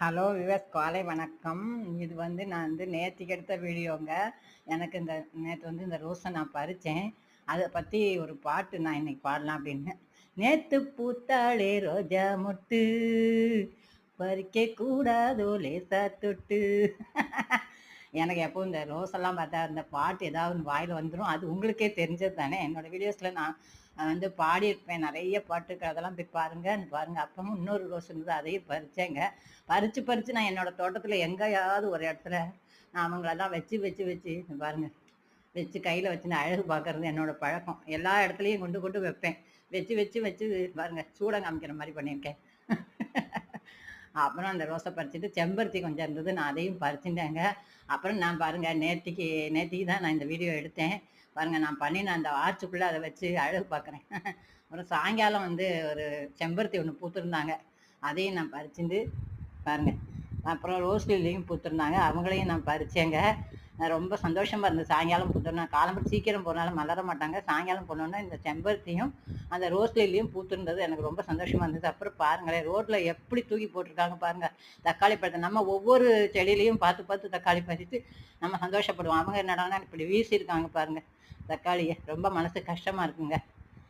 Hello விவஸ் காலை வணக்கம். இது நான் நேத்திக்கு எடுத்த வீடியோங்க. எனக்கு நேத்து இந்த ரோஸை நான் பறிச்சேன். அதை பத்தி ஒரு பாட்டு நான் இன்னைக்கு பாடலாம் அப்படின்னு. நேத்து பூத்தாளே ரோஜா மொட்டு, பறிக்க கூடாதோ லேசா தொட்டு. எனக்கு எப்பவும் இந்த ரோஸெல்லாம் பார்த்தா அந்த பாட்டு ஏதாவது வாயில வந்துரும். அது உங்களுக்கே தெரிஞ்சது தானே. என்னோட வீடியோஸ்ல நான் பாடியிருப்பேன். நிறைய பாட்டுக்கு அதெல்லாம் போய் பாருங்க. பாருங்க அப்பவும் இன்னொரு ரோஸ் இருந்தது, அதையும் பறிச்சேங்க. பறிச்சு நான் என்னோட தோட்டத்துல எங்கேயாவது ஒரு இடத்துல நான் அவங்களெல்லாம் வச்சு வச்சு வச்சு பாருங்க வச்சு கையில வச்சு அழகு பார்க்கறது என்னோட பழக்கம். எல்லா இடத்துலையும் கொண்டு கொண்டு வைப்பேன். வச்சு வச்சு வச்சு பாருங்க சூடம் காமிக்கிற மாதிரி பண்ணியிருக்கேன். அப்புறம் அந்த ரோஸை பறிச்சுட்டு செம்பருத்தி கொஞ்சம் இருந்தது, நான் அதையும் பறிச்சுட்டேங்க. அப்புறம் நான் பாருங்க நேத்திக்கு தான் நான் இந்த வீடியோ எடுத்தேன். பாருங்க நான் பண்ணின அந்த ஆர்ச்சுக்குள்ள அதை வச்சு அழகு பார்க்குறேன். அப்புறம் சாயங்காலம் ஒரு செம்பருத்தி ஒன்று பூத்திருந்தாங்க, அதையும் நான் பறிச்சுட்டு பாருங்க. அப்புறம் ரோஸ் லில்லியும் பூத்திருந்தாங்க, அவங்களையும் நான் பறிச்சேங்க. ரொம்ப சந்தோஷமா இருந்தது. சாயங்காலம் பூத்திருந்தா காலம்பரம் சீக்கிரம் போனாலும் மலர மாட்டாங்க. சாயங்காலம் போனோன்னா இந்த செம்பருத்தியும் அந்த ரோஸ் லில்லியும் பூத்திருந்தது எனக்கு ரொம்ப சந்தோஷமா இருந்தது. அப்புறம் பாருங்களேன் ரோட்ல எப்படி தூக்கி போட்டிருக்காங்க பாருங்க தக்காளி பழத்தை. நம்ம ஒவ்வொரு செடியிலையும் பார்த்து பார்த்து தக்காளி பறித்து நம்ம சந்தோஷப்படுவோம். அவங்க என்னடான்னா இப்படி வீசியிருக்காங்க பாருங்க தக்காளியை. ரொம்ப மனசு கஷ்டமா இருக்குங்க.